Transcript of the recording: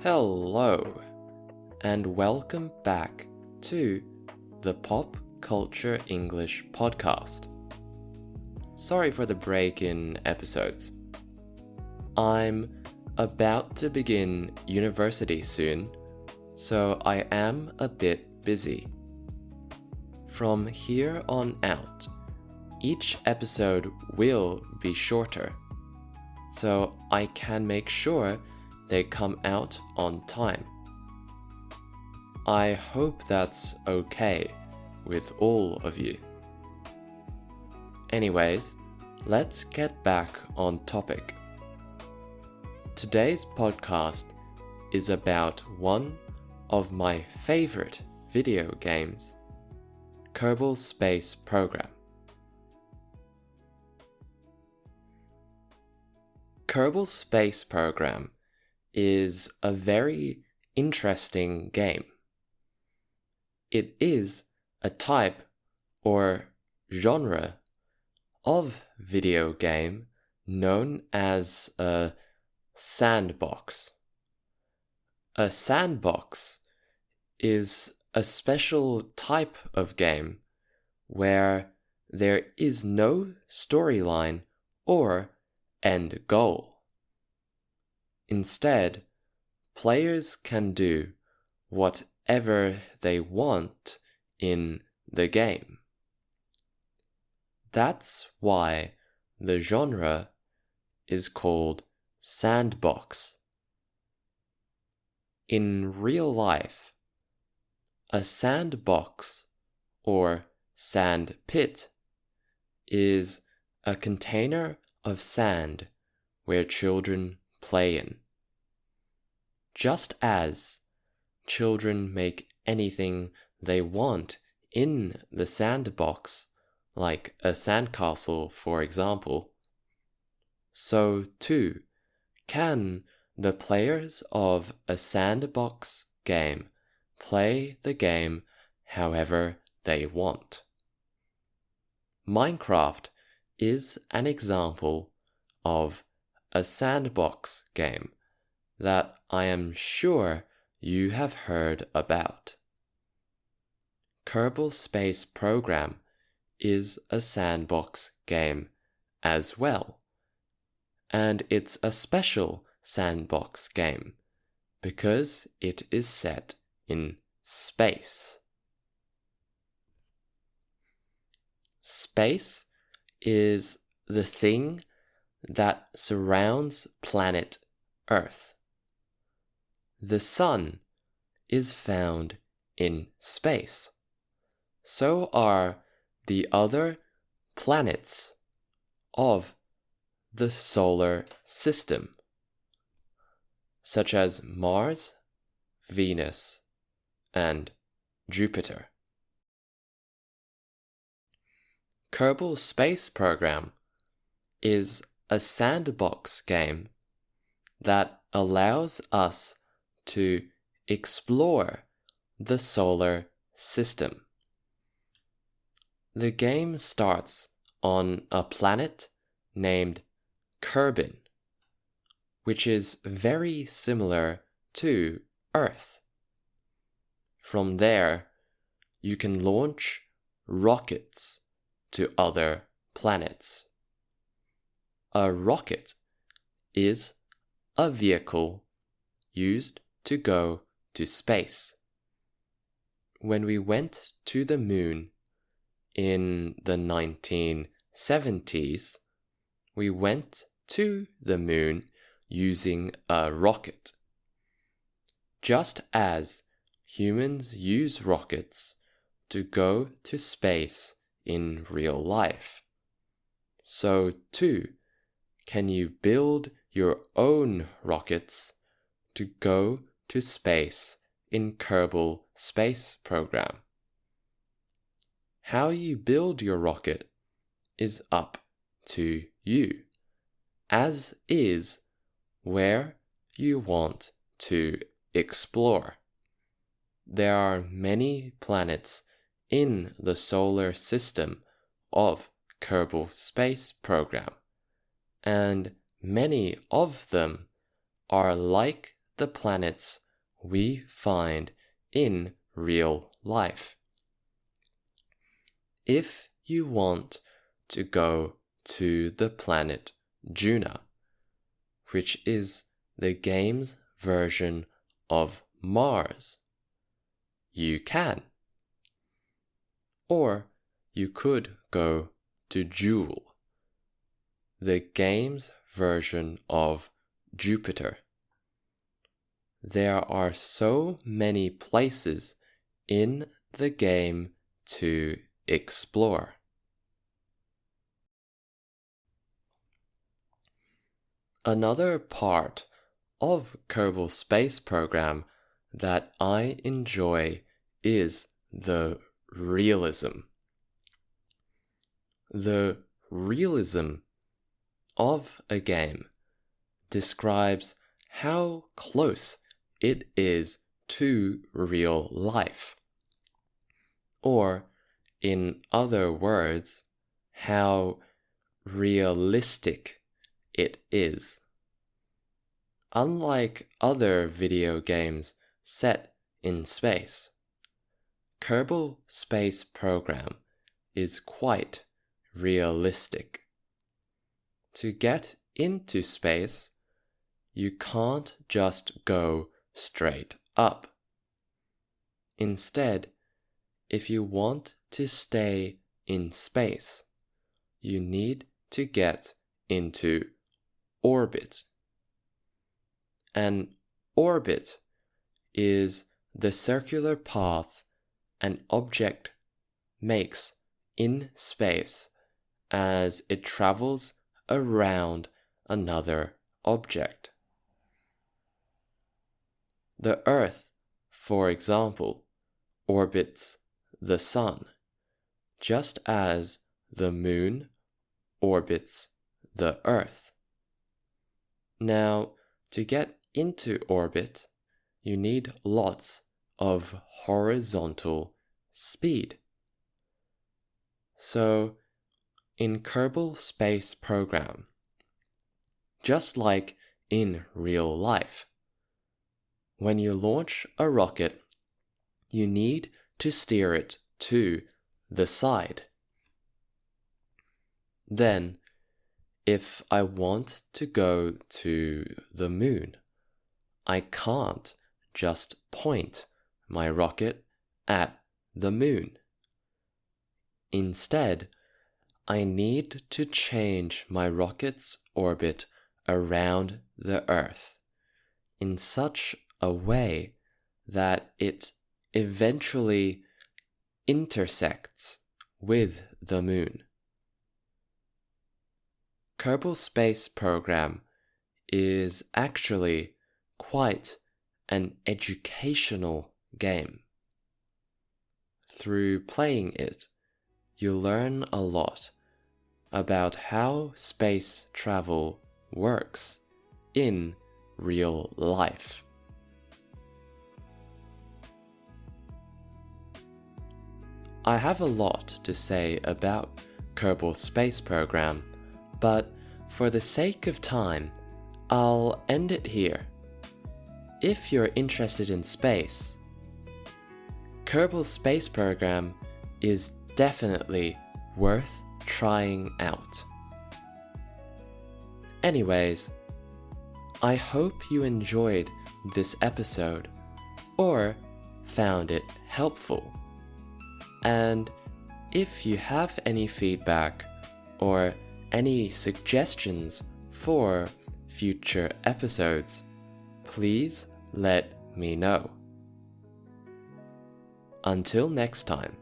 Hello, and welcome back to the Pop Culture English podcast. Sorry for the break in episodes. I'm about to begin university soon, so I am a bit busy. From here on out, each episode will be shorter, so I can make sure they come out on time. I hope that's okay with all of you. Anyways, let's get back on topic. Today's podcast is about one of my favorite video games, Kerbal Space Program. Kerbal Space Program is a very interesting game. It is a type or genre of video game known as a sandbox. A sandbox is a special type of game where there is no storyline or end goal. Instead, players can do whatever they want in the game. That's why the genre is called sandbox. In real life, a sandbox or sand pit is a container of sand where children play in. Just as children make anything they want in the sandbox, like a sandcastle for example, so too can the players of a sandbox game play the game however they want. Minecraft is an example of a sandbox game that I am sure you have heard about. Kerbal Space Program is a sandbox game as well, and it's a special sandbox game because it is set in space. Space is the thing that surrounds planet Earth. The sun is found in space. So are the other planets of the solar system, such as Mars, Venus, and Jupiter. Kerbal Space Program is a sandbox game that allows us to explore the solar system. The game starts on a planet named Kerbin, which is very similar to Earth. From there, you can launch rockets to other planets. A rocket is a vehicle used to go to space. When we went to the moon in the 1970s, we went to the moon using a rocket. Just as humans use rockets to go to space in real life, so too can you build your own rockets to go to space in Kerbal Space Program. How you build your rocket is up to you, as is where you want to explore. There are many planets in the solar system of Kerbal Space Program, and many of them are like the planets we find in real life. If you want to go to the planet Juna, which is the game's version of Mars, you can. Or you could go to Jool, the game's version of Jupiter. There are so many places in the game to explore. Another part of Kerbal Space Program that I enjoy is the realism. The realism of a game describes how close it is to real life, or in other words, how realistic it is. Unlike other video games set in space, Kerbal Space Program is quite realistic. To get into space, you can't just go straight up. Instead, if you want to stay in space, you need to get into orbit. An orbit is the circular path an object makes in space as it travels around another object. The Earth, for example, orbits the Sun, just as the Moon orbits the Earth. Now, to get into orbit, you need lots of horizontal speed. So, in Kerbal Space Program, just like in real life, when you launch a rocket, you need to steer it to the side. Then, if I want to go to the moon, I can't just point my rocket at the moon. Instead, I need to change my rocket's orbit around the Earth in such a way that it eventually intersects with the moon. Kerbal Space Program is actually quite an educational game. Through playing it, you learn a lot about how space travel works in real life. I have a lot to say about Kerbal Space Program, but for the sake of time, I'll end it here. If you're interested in space, Kerbal Space Program is definitely worth trying out. Anyways, I hope you enjoyed this episode or found it helpful. And if you have any feedback or any suggestions for future episodes, please let me know. Until next time.